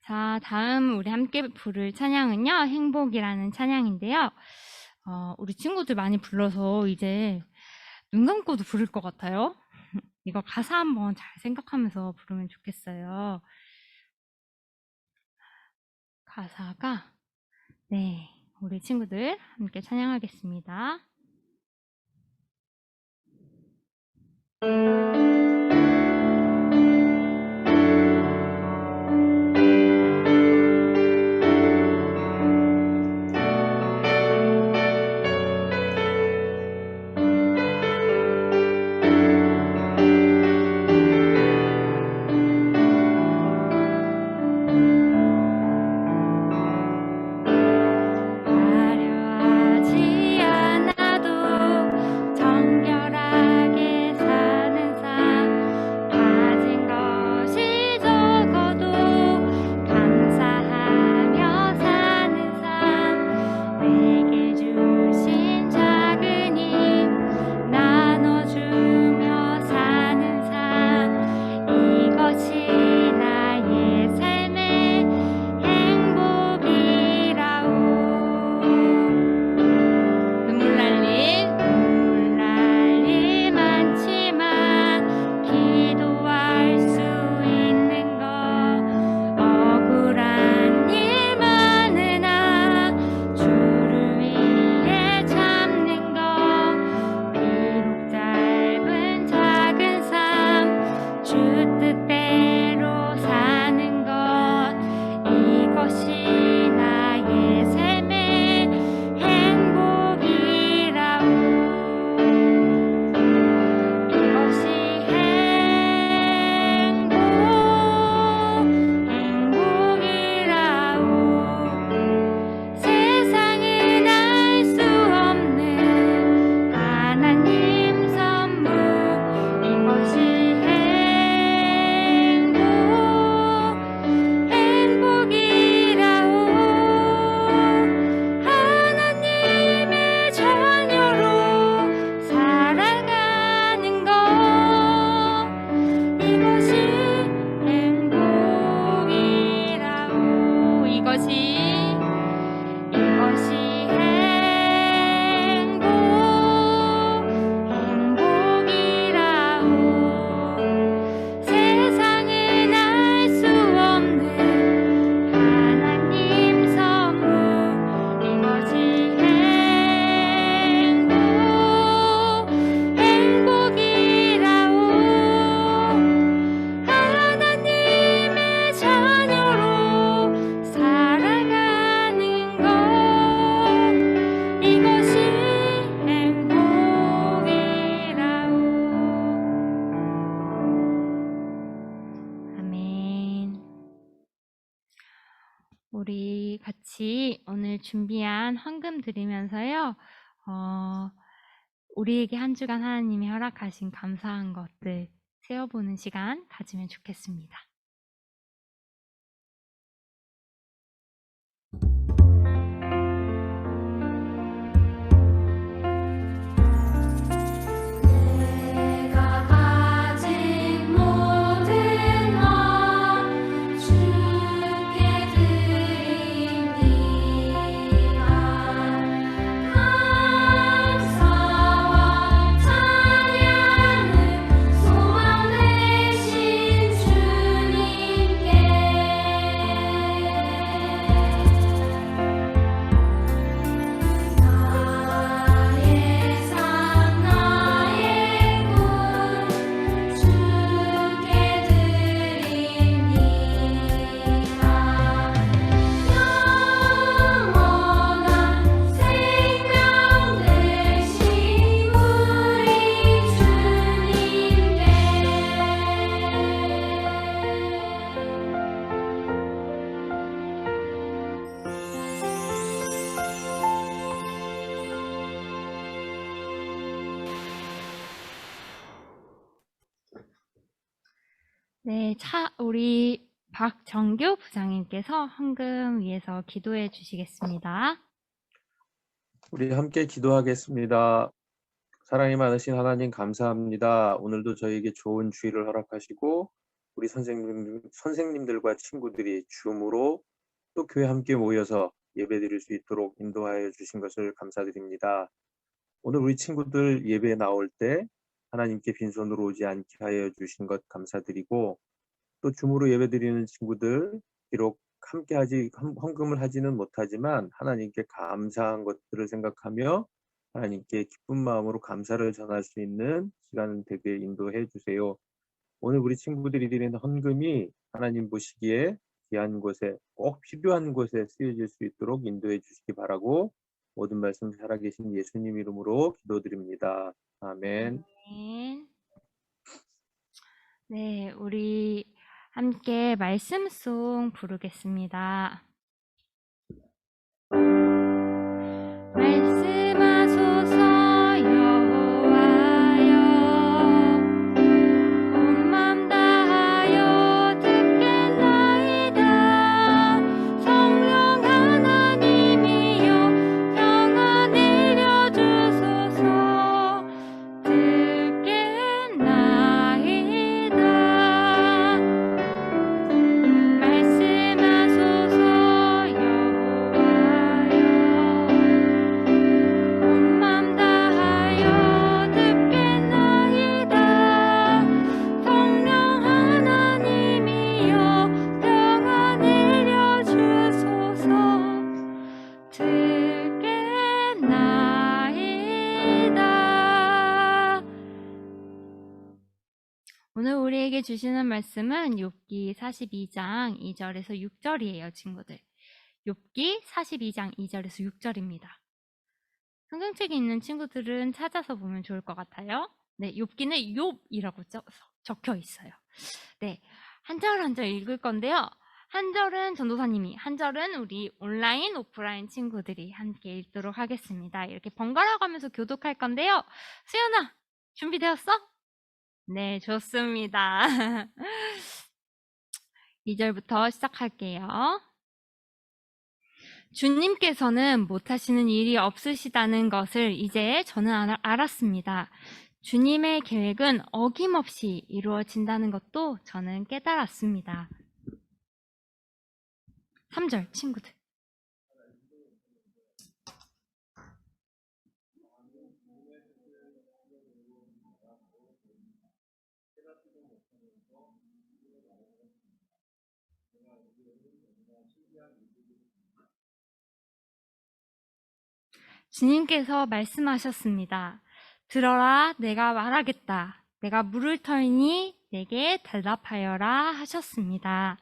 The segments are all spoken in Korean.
자, 다음 우리 함께 부를 찬양은요, 행복이라는 찬양인데요. 우리 친구들 많이 불러서 이제 눈 감고도 부를 것 같아요. 이거 가사 한번 잘 생각하면서 부르면 좋겠어요. 가사가, 네, 우리 친구들 함께 찬양하겠습니다. 화려하지 않아도 정결하게 사는 삶, 가진 것이 적어도 감사하며 사는 삶, 내게 주신 작은 힘 나눠주며 사는 삶, 이것이 나의 삶의 행복이라오. 눈물 날 일 많지만 기도할 수 있는 것, 억울한 일 많으나 주를 위해 참는 것, 비록 짧은 작은 삶 주 뜻대로 사는 것, 이것이 나의 삶의 행복이라오. 이것이 행복이라오. 세상은 알 수 없는 하나님 선물, 이것이 행복이라오. 하나님의 자녀로 살아가는 것, 이것이 행복이라오. 이것이 행복이라오. 세상은 알 수 없는 하나님 선물, 이것이 행복이라오. 하나님의 자녀로 살아가는 것, 이것이 행복이라오. 아멘. 우리 같이 오늘 준비한 헌금 드리면서요, 우리에게 한 주간 하나님이 허락하신 감사한 것들 세어보는 시간 가지면 좋겠습니다. 내가 가진 모든 것 주께 드립니다. 감사와 찬양을 소망 되신 주님께 네, 우리 박정규 부장님께서 헌금 위해서 기도해 주시겠습니다. 우리 함께 기도하겠습니다. 사랑이 많으신 하나님 감사합니다. 오늘도 저희에게 좋은 주일을 허락하시고 우리 선생님들과 친구들이 줌으로 또 교회 함께 모여서 예배드릴 수 있도록 인도하여 주신 것을 감사드립니다. 오늘 우리 친구들 예배에 나올 때 하나님께 빈손으로 오지 않게 하여 주신 것 감사드리고, 또 줌으로 예배드리는 친구들 비록 헌금을 하지는 못하지만 하나님께 감사한 것들을 생각하며 하나님께 기쁜 마음으로 감사를 전할 수 있는 시간 되게 인도해 주세요. 오늘 우리 친구들이 드리는 헌금이 하나님 보시기에 귀한 곳에, 꼭 필요한 곳에 쓰여질 수 있도록 인도해 주시기 바라고, 모든 말씀 살아계신 예수님 이름으로 기도드립니다. 아멘. 아멘. 네, 우리 함께 말씀송 부르겠습니다. 말씀하소서 여호와여, 온 맘 다하여 듣겠나이다. 성령 하나님이여 평안 내려주소서. 듣겠나이다. 말씀하소서 여호와여, 온 맘 다하여 듣겠나이다. 성령 하나님이여 평안 내려주소서. 듣겠나이다. 오늘 우리에게 주시는 말씀은 욥기 42장 2절에서 6절이에요, 친구들. 욥기 42장 2절에서 6절입니다. 성경책에 있는 친구들은 찾아서 보면 좋을 것 같아요. 네, 욥기는 욥이라고 적혀 있어요. 네, 한 절 한 절 읽을 건데요. 한 절은 전도사님이, 한 절은 우리 온라인, 오프라인 친구들이 함께 읽도록 하겠습니다. 이렇게 번갈아 가면서 교독할 건데요. 수연아, 준비되었어? 네, 좋습니다. 2절부터 시작할게요. 주님께서는 못하시는 일이 없으시다는 것을 이제 저는 알았습니다. 주님의 계획은 어김없이 이루어진다는 것도 저는 깨달았습니다. 3절 친구들. 주님께서 말씀하셨습니다. 들어라, 내가 말하겠다. 내가 물을 터이니 내게 대답하여라 하셨습니다.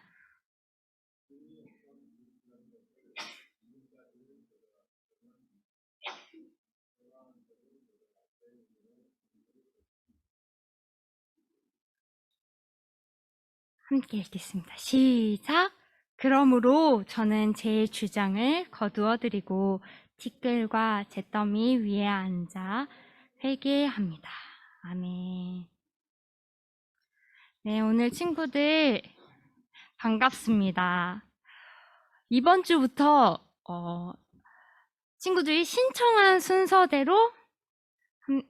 함께 읽겠습니다. 시작! 그러므로 저는 제 주장을 거두어 드리고 티끌과 잿더미 위에 앉아 회개합니다. 아멘. 네, 오늘 친구들 반갑습니다. 이번 주부터 친구들이 신청한 순서대로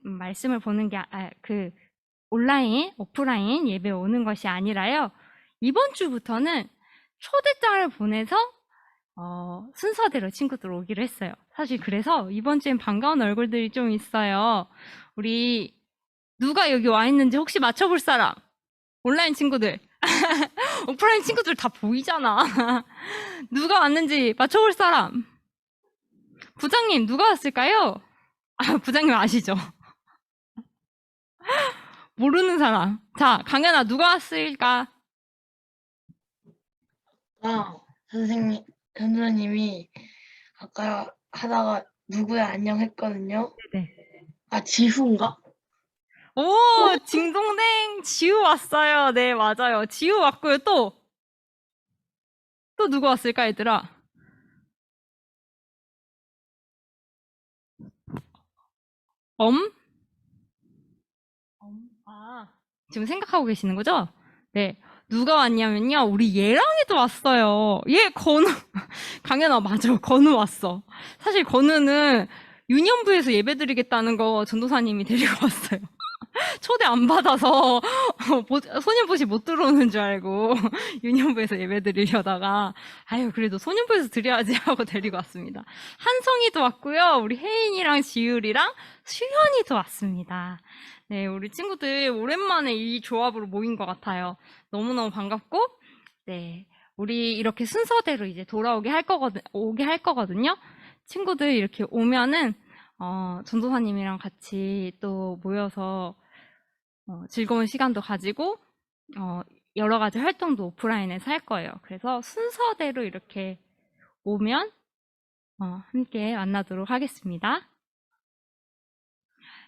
말씀을 보는 게 온라인, 오프라인 예배 오는 것이 아니라요. 이번 주부터는 초대장을 보내서 순서대로 친구들 오기로 했어요. 사실 그래서 이번 주엔 반가운 얼굴들이 좀 있어요. 우리 누가 여기 와 있는지 혹시 맞춰볼 사람? 온라인 친구들. 오프라인 친구들 다 보이잖아. 누가 왔는지 맞춰볼 사람? 부장님 누가 왔을까요? 부장님 아시죠? 모르는 사람. 자, 강연아 누가 왔을까? 선생님이 아까 하다가 누구야 안녕 했거든요. 네. 지후인가? 오, 징동댕 지우 왔어요. 네, 맞아요. 지우 왔고요. 또 누구 왔을까, 얘들아? 지금 생각하고 계시는 거죠? 네. 누가 왔냐면요. 우리 예랑이도 왔어요. 건우. 강연아, 맞아. 건우 왔어. 사실 건우는 유년부에서 예배 드리겠다는 거 전도사님이 데리고 왔어요. 초대 안 받아서 소년부시 못 들어오는 줄 알고 유년부에서 예배 드리려다가 아유 그래도 소년부에서 드려야지 하고 데리고 왔습니다. 한성이도 왔고요. 우리 혜인이랑 지율이랑 수현이도 왔습니다. 네, 우리 친구들 오랜만에 이 조합으로 모인 것 같아요. 너무너무 반갑고 네, 우리 이렇게 순서대로 이제 돌아오게 할 거거든요. 친구들 이렇게 오면은 전도사님이랑 같이 또 모여서 즐거운 시간도 가지고 여러 가지 활동도 오프라인에서 할 거예요. 그래서 순서대로 이렇게 오면 함께 만나도록 하겠습니다.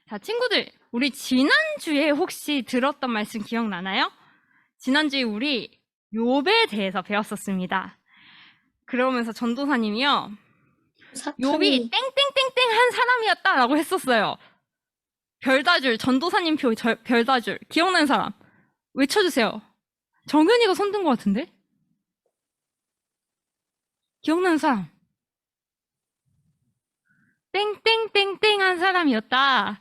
자, 친구들, 우리 지난주에 혹시 들었던 말씀 기억나나요? 지난주에 우리 욥에 대해서 배웠었습니다. 그러면서 전도사님이요. 욥이 땡땡땡땡 한 사람이었다라고 했었어요. 별다줄, 전도사님 표 별다줄. 기억나는 사람? 외쳐주세요. 정현이가 손든 것 같은데? 기억나는 사람? 땡땡땡땡 한 사람이었다.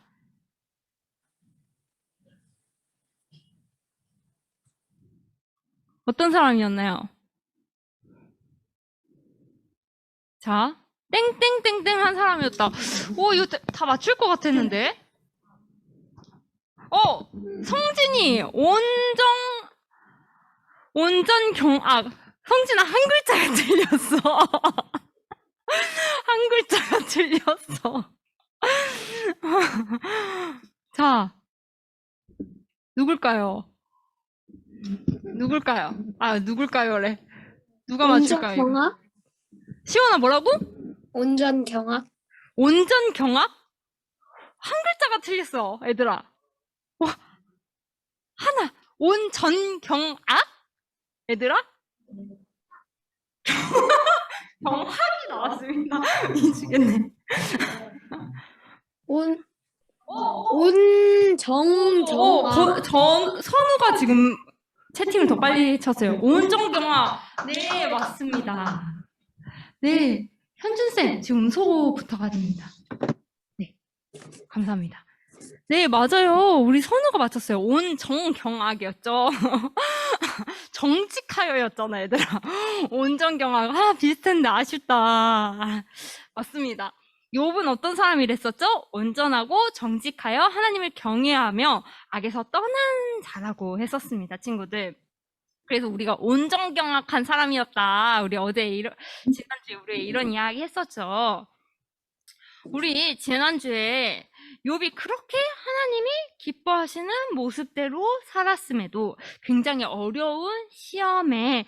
어떤 사람이었나요? 자, 땡땡땡땡 한 사람이었다. 오, 이거 다 맞출 것 같았는데? 성진이, 온전경악. 성진아, 한 글자가 틀렸어. 한 글자가 틀렸어. 자, 누굴까요? 누굴까요래. 누가 맞출까요? 온전경악? 시원아, 뭐라고? 온전경악? 온전경악? 한 글자가 틀렸어, 얘들아. 하나. 온전경악? 얘들아? 경악이 나왔습니다. 미치겠네. 온정경악? 선우가 지금 채팅을 더 빨리 쳤어요. 온전경악. 네, 맞습니다. 네, 현준쌤, 지금 음소 부탁드립니다. 네, 감사합니다. 네, 맞아요. 우리 선우가 맞췄어요. 온정경악이었죠. 정직하여였잖아, 얘들아. 온정경악. 비슷했는데 아쉽다. 맞습니다. 욥은 어떤 사람이랬었죠? 온전하고 정직하여 하나님을 경외하며 악에서 떠난 자라고 했었습니다, 친구들. 그래서 우리가 온정경악한 사람이었다. 우리 지난주에 우리 이런 이야기 했었죠. 우리 지난주에 욥이 그렇게 하나님이 기뻐하시는 모습대로 살았음에도 굉장히 어려운 시련에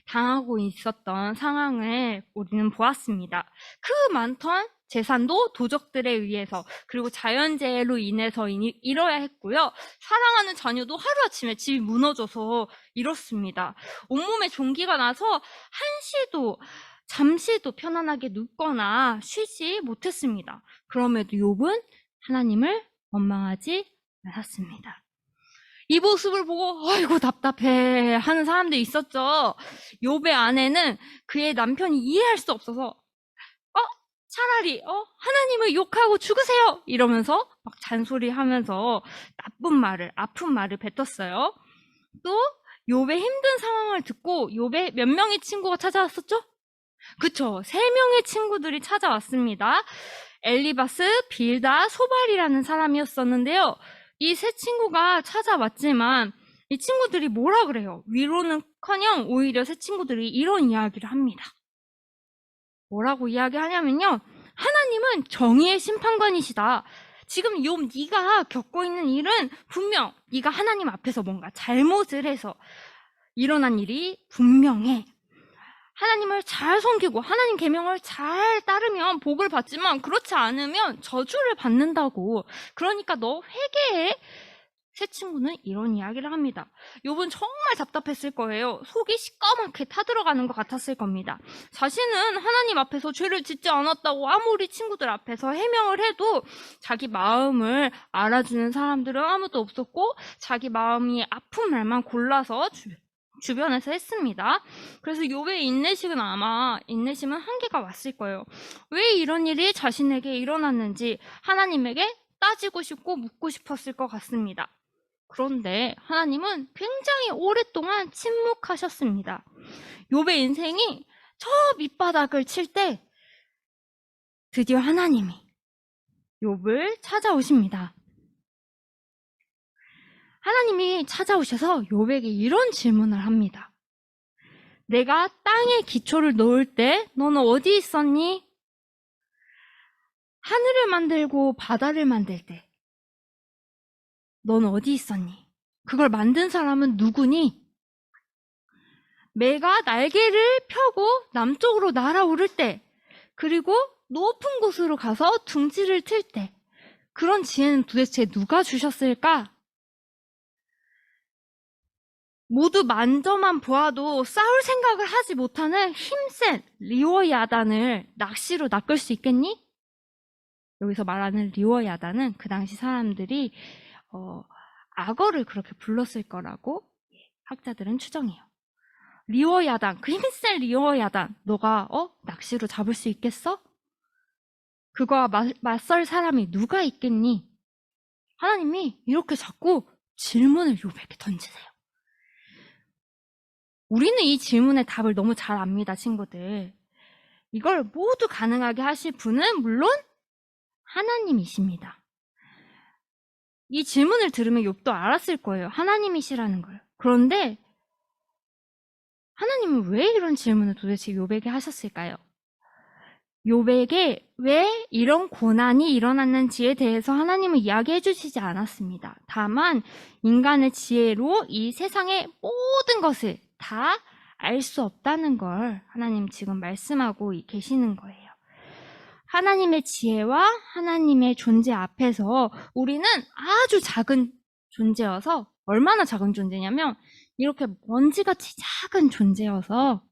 당하고 있었던 상황을 우리는 보았습니다. 그 많던 재산도 도적들에 의해서 그리고 자연재해로 인해서 잃어야 했고요. 사랑하는 자녀도 하루아침에 집이 무너져서 잃었습니다. 온몸에 종기가 나서 잠시도 편안하게 눕거나 쉬지 못했습니다. 그럼에도 욥은 하나님을 원망하지 않았습니다. 이 모습을 보고 아이고 답답해 하는 사람들이 있었죠. 욥의 아내는 그의 남편이 이해할 수 없어서 차라리 하나님을 욕하고 죽으세요 이러면서 막 잔소리하면서 아픈 말을 뱉었어요. 또 욥의 힘든 상황을 듣고 욥의 몇 명의 친구가 찾아왔었죠? 그쵸. 3명의 친구들이 찾아왔습니다. 엘리바스, 빌다, 소발이라는 사람이었었는데요. 이 세 친구가 찾아왔지만 이 친구들이 뭐라 그래요? 위로는커녕 오히려 세 친구들이 이런 이야기를 합니다. 뭐라고 이야기하냐면요. 하나님은 정의의 심판관이시다. 지금 욥 네가 겪고 있는 일은 분명 네가 하나님 앞에서 뭔가 잘못을 해서 일어난 일이 분명해. 하나님을 잘 섬기고 하나님 계명을 잘 따르면 복을 받지만 그렇지 않으면 저주를 받는다고. 그러니까 너 회개해. 세 친구는 이런 이야기를 합니다. 욥은 정말 답답했을 거예요. 속이 시꺼멓게 타들어가는 것 같았을 겁니다. 자신은 하나님 앞에서 죄를 짓지 않았다고 아무리 친구들 앞에서 해명을 해도 자기 마음을 알아주는 사람들은 아무도 없었고 자기 마음이 아픈 말만 골라서 주변에서 했습니다. 그래서 욥의 인내심은 한계가 왔을 거예요. 왜 이런 일이 자신에게 일어났는지 하나님에게 따지고 싶고 묻고 싶었을 것 같습니다. 그런데 하나님은 굉장히 오랫동안 침묵하셨습니다. 욥의 인생이 저 밑바닥을 칠 때 드디어 하나님이 욥을 찾아오십니다. 하나님이 찾아오셔서 욥에게 이런 질문을 합니다. 내가 땅에 기초를 놓을 때 너는 어디 있었니? 하늘을 만들고 바다를 만들 때 너는 어디 있었니? 그걸 만든 사람은 누구니? 매가 날개를 펴고 남쪽으로 날아오를 때, 그리고 높은 곳으로 가서 둥지를 틀 때, 그런 지혜는 도대체 누가 주셨을까? 모두 만져만 보아도 싸울 생각을 하지 못하는 힘센 리워야단을 낚시로 낚을 수 있겠니? 여기서 말하는 리워야단은 그 당시 사람들이 악어를 그렇게 불렀을 거라고 학자들은 추정해요. 리워야단, 그 힘센 리워야단, 너가 낚시로 잡을 수 있겠어? 그거와 맞설 사람이 누가 있겠니? 하나님이 이렇게 자꾸 질문을 욥에게 던지세요. 우리는 이 질문의 답을 너무 잘 압니다, 친구들. 이걸 모두 가능하게 하실 분은 물론 하나님이십니다. 이 질문을 들으면 욥도 알았을 거예요. 하나님이시라는 걸. 그런데 하나님은 왜 이런 질문을 도대체 욥에게 하셨을까요? 욥에게 왜 이런 고난이 일어났는지에 대해서 하나님은 이야기해 주시지 않았습니다. 다만 인간의 지혜로 이 세상의 모든 것을 다 알 수 없다는 걸 하나님 지금 말씀하고 계시는 거예요. 하나님의 지혜와 하나님의 존재 앞에서 우리는 아주 작은 존재여서, 얼마나 작은 존재냐면 이렇게 먼지같이 작은 존재여서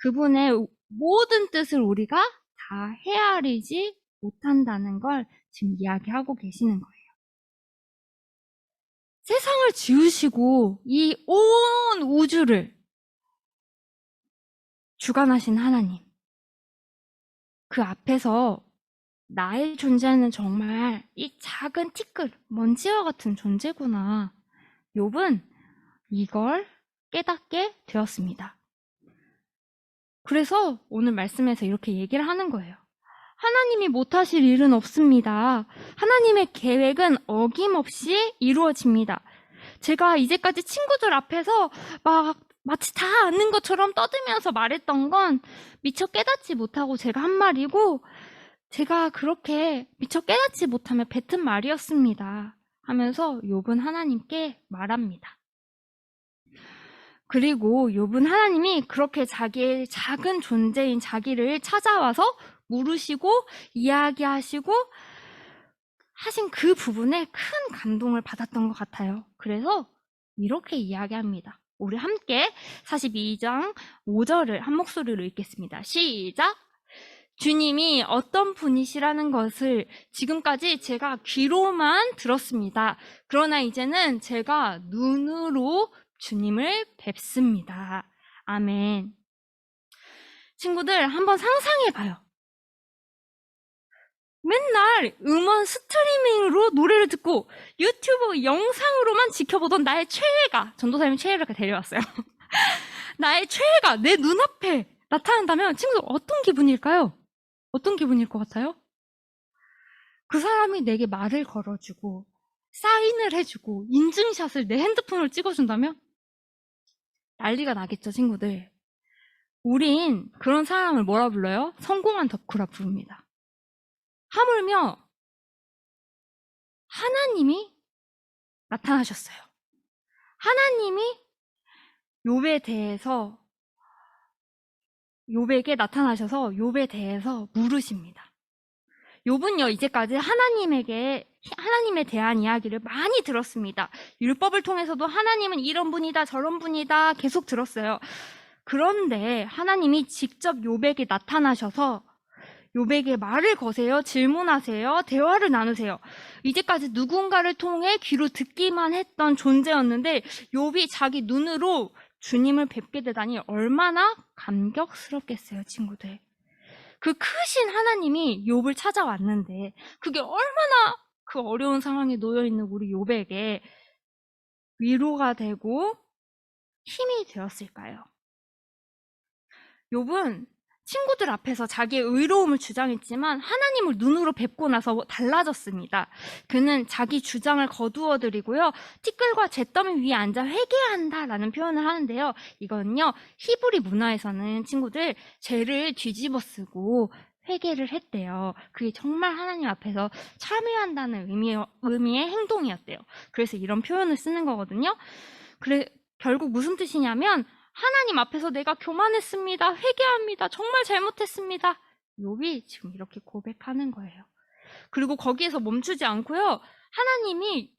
그분의 모든 뜻을 우리가 다 헤아리지 못한다는 걸 지금 이야기하고 계시는 거예요. 세상을 지으시고 이 온 우주를 주관하신 하나님, 그 앞에서 나의 존재는 정말 이 작은 티끌, 먼지와 같은 존재구나. 욥은 이걸 깨닫게 되었습니다. 그래서 오늘 말씀에서 이렇게 얘기를 하는 거예요. 하나님이 못하실 일은 없습니다. 하나님의 계획은 어김없이 이루어집니다. 제가 이제까지 친구들 앞에서 마치 다 아는 것처럼 떠들면서 말했던 건 미처 깨닫지 못하고 제가 한 말이고, 제가 그렇게 미처 깨닫지 못하며 뱉은 말이었습니다. 하면서 욥은 하나님께 말합니다. 그리고 욥은 하나님이 그렇게 자기의 작은 존재인 자기를 찾아와서 물으시고 이야기하시고 하신 그 부분에 큰 감동을 받았던 것 같아요. 그래서 이렇게 이야기합니다. 우리 함께 42장 5절을 한 목소리로 읽겠습니다. 시작! 주님이 어떤 분이시라는 것을 지금까지 제가 귀로만 들었습니다. 그러나 이제는 제가 눈으로 주님을 뵙습니다. 아멘. 친구들, 한번 상상해봐요. 맨날 음원 스트리밍으로 노래를 듣고 유튜브 영상으로만 지켜보던 나의 최애가, 전도사님이 최애를 데려왔어요. 나의 최애가 내 눈앞에 나타난다면 친구들 어떤 기분일까요? 어떤 기분일 것 같아요? 그 사람이 내게 말을 걸어주고 사인을 해주고 인증샷을 내 핸드폰으로 찍어준다면 난리가 나겠죠, 친구들. 우린 그런 사람을 뭐라 불러요? 성공한 덕후라 부릅니다. 하물며 하나님이 나타나셨어요. 하나님이 욥에게 나타나셔서 욥에 대해서 물으십니다. 욥은요, 이제까지 하나님에 대한 이야기를 많이 들었습니다. 율법을 통해서도 하나님은 이런 분이다, 저런 분이다 계속 들었어요. 그런데 하나님이 직접 욥에게 나타나셔서 욥에게 말을 거세요, 질문하세요, 대화를 나누세요. 이제까지 누군가를 통해 귀로 듣기만 했던 존재였는데 욥이 자기 눈으로 주님을 뵙게 되다니 얼마나 감격스럽겠어요, 친구들. 그 크신 하나님이 욥을 찾아왔는데 그게 얼마나 그 어려운 상황에 놓여 있는 우리 욥에게 위로가 되고 힘이 되었을까요? 욥은 친구들 앞에서 자기의 의로움을 주장했지만 하나님을 눈으로 뵙고 나서 달라졌습니다. 그는 자기 주장을 거두어드리고요. 티끌과 잿더미 위에 앉아 회개한다라는 표현을 하는데요. 이건요, 히브리 문화에서는 친구들 죄를 뒤집어 쓰고 회개를 했대요. 그게 정말 하나님 앞에서 참여한다는 의미의 행동이었대요. 그래서 이런 표현을 쓰는 거거든요. 결국 무슨 뜻이냐면 하나님 앞에서 내가 교만했습니다. 회개합니다. 정말 잘못했습니다. 욥이 지금 이렇게 고백하는 거예요. 그리고 거기에서 멈추지 않고요. 하나님이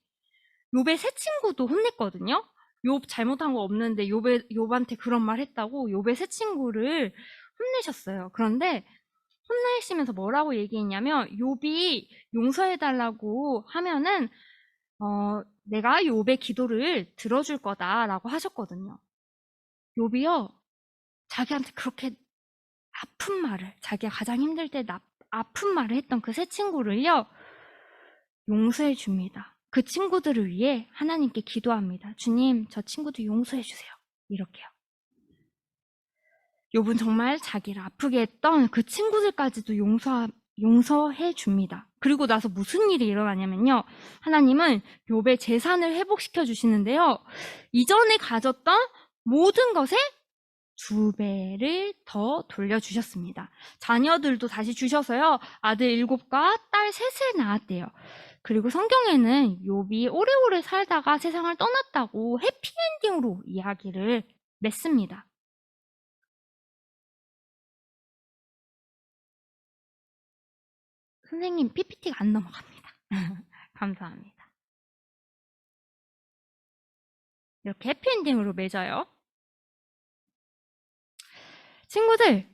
욥의 새 친구도 혼냈거든요. 욥 잘못한 거 없는데 욥한테 그런 말 했다고 욥의 새 친구를 혼내셨어요. 그런데 혼내시면서 뭐라고 얘기했냐면 욥이 용서해달라고 하면은 내가 욥의 기도를 들어줄 거다라고 하셨거든요. 욥이요, 자기한테 그렇게 아픈 말을, 자기가 가장 힘들 때 아픈 말을 했던 그 새 친구를요, 용서해 줍니다. 그 친구들을 위해 하나님께 기도합니다. 주님, 저 친구도 용서해 주세요. 이렇게요. 욥은 정말 자기를 아프게 했던 그 친구들까지도 용서해 줍니다. 그리고 나서 무슨 일이 일어나냐면요. 하나님은 욥의 재산을 회복시켜 주시는데요. 이전에 가졌던 모든 것에 2배를 더 돌려주셨습니다. 자녀들도 다시 주셔서요. 아들 7과 딸 3을 낳았대요. 그리고 성경에는 욥이 오래오래 살다가 세상을 떠났다고 해피엔딩으로 이야기를 맺습니다. 선생님, PPT가 안 넘어갑니다. 감사합니다. 이렇게 해피엔딩으로 맺어요. 친구들,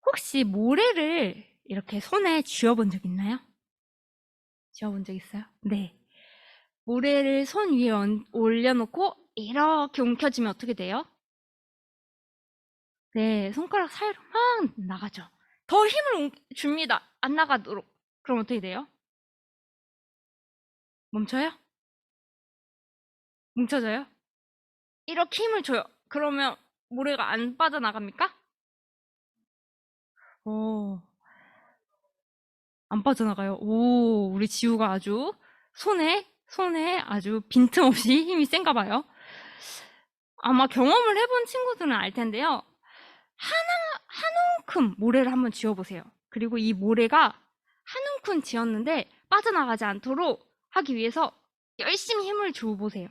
혹시 모래를 이렇게 손에 쥐어본 적 있나요? 쥐어본 적 있어요? 네. 모래를 손 위에 올려놓고 이렇게 움켜쥐면 어떻게 돼요? 네, 손가락 사이로 막 나가죠. 더 힘을 줍니다. 안 나가도록. 그럼 어떻게 돼요? 멈춰요? 뭉쳐져요? 이렇게 힘을 줘요. 그러면 모래가 안 빠져나갑니까? 안 빠져나가요. 오, 우리 지우가 아주 손에 아주 빈틈없이 힘이 센가 봐요. 아마 경험을 해본 친구들은 알 텐데요. 한 움큼 모래를 한번 쥐어보세요. 그리고 이 모래가 한 움큼 쥐었는데 빠져나가지 않도록 하기 위해서 열심히 힘을 줘보세요.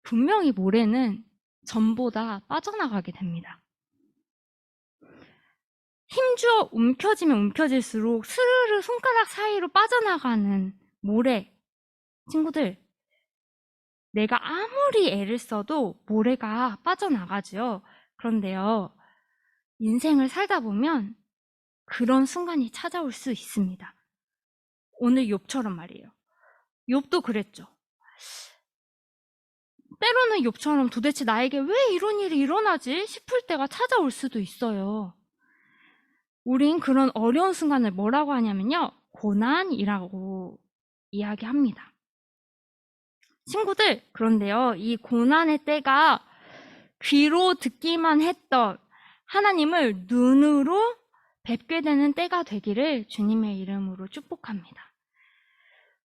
분명히 모래는 전보다 빠져나가게 됩니다. 힘주어 움켜쥐면 움켜질수록 스르르 손가락 사이로 빠져나가는 모래. 친구들, 내가 아무리 애를 써도 모래가 빠져나가죠. 그런데요, 인생을 살다 보면 그런 순간이 찾아올 수 있습니다. 오늘 욥처럼 말이에요. 욥도 그랬죠. 때로는 욥처럼 도대체 나에게 왜 이런 일이 일어나지 싶을 때가 찾아올 수도 있어요. 우린 그런 어려운 순간을 뭐라고 하냐면요. 고난이라고 이야기합니다. 친구들, 그런데요. 이 고난의 때가 귀로 듣기만 했던 하나님을 눈으로 뵙게 되는 때가 되기를 주님의 이름으로 축복합니다.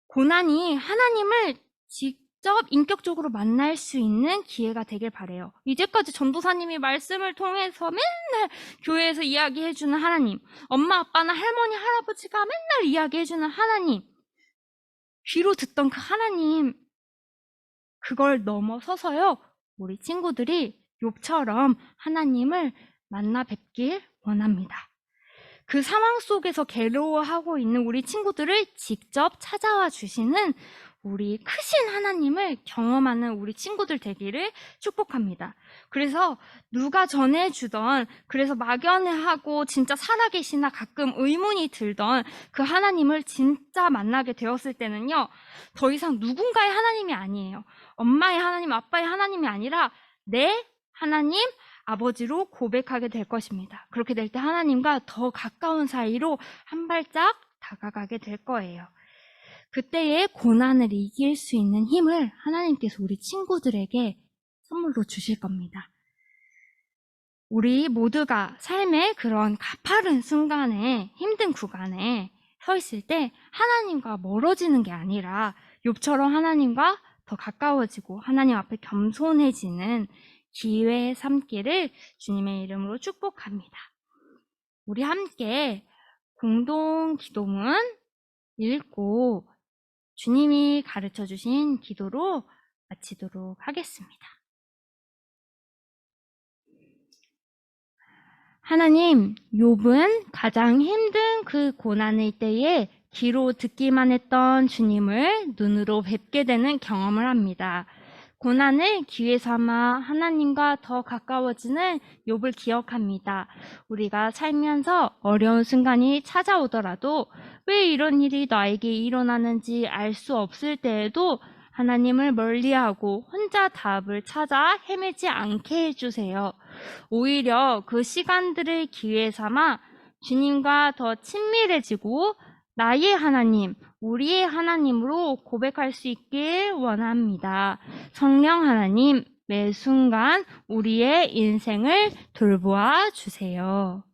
고난이 하나님을 직접 인격적으로 만날 수 있는 기회가 되길 바래요. 이제까지 전도사님이 말씀을 통해서 맨날 교회에서 이야기해주는 하나님, 엄마 아빠나 할머니 할아버지가 맨날 이야기해주는 하나님, 귀로 듣던 그 하나님, 그걸 넘어서서요, 우리 친구들이 욥처럼 하나님을 만나 뵙길 원합니다. 그 상황 속에서 괴로워하고 있는 우리 친구들을 직접 찾아와 주시는 우리 크신 하나님을 경험하는 우리 친구들 되기를 축복합니다. 그래서 누가 전해주던, 그래서 막연해하고 진짜 살아계시나 가끔 의문이 들던 그 하나님을 진짜 만나게 되었을 때는요, 더 이상 누군가의 하나님이 아니에요. 엄마의 하나님, 아빠의 하나님이 아니라 내 하나님, 아버지로 고백하게 될 것입니다. 그렇게 될 때 하나님과 더 가까운 사이로 한 발짝 다가가게 될 거예요. 그때의 고난을 이길 수 있는 힘을 하나님께서 우리 친구들에게 선물로 주실 겁니다. 우리 모두가 삶의 그런 가파른 순간에, 힘든 구간에 서 있을 때 하나님과 멀어지는 게 아니라 욥처럼 하나님과 더 가까워지고 하나님 앞에 겸손해지는 기회 삼기를 주님의 이름으로 축복합니다. 우리 함께 공동 기도문 읽고 주님이 가르쳐 주신 기도로 마치도록 하겠습니다. 하나님, 욥은 가장 힘든 그 고난의 때에 귀로 듣기만 했던 주님을 눈으로 뵙게 되는 경험을 합니다. 고난을 기회 삼아 하나님과 더 가까워지는 욥을 기억합니다. 우리가 살면서 어려운 순간이 찾아오더라도 왜 이런 일이 나에게 일어나는지 알 수 없을 때에도 하나님을 멀리하고 혼자 답을 찾아 헤매지 않게 해주세요. 오히려 그 시간들을 기회 삼아 주님과 더 친밀해지고 나의 하나님, 우리의 하나님으로 고백할 수 있길 원합니다. 성령 하나님, 매 순간 우리의 인생을 돌보아 주세요.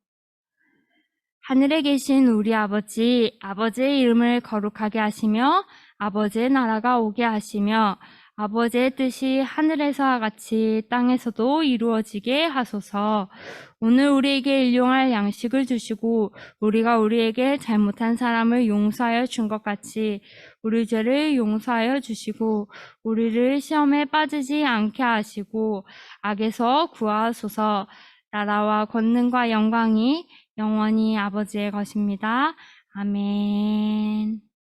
하늘에 계신 우리 아버지, 아버지의 이름을 거룩하게 하시며 아버지의 나라가 오게 하시며 아버지의 뜻이 하늘에서와 같이 땅에서도 이루어지게 하소서. 오늘 우리에게 일용할 양식을 주시고 우리가 우리에게 잘못한 사람을 용서하여 준 것 같이 우리 죄를 용서하여 주시고 우리를 시험에 빠지지 않게 하시고 악에서 구하소서. 나라와 권능과 영광이 영원히 아버지의 것입니다. 아멘.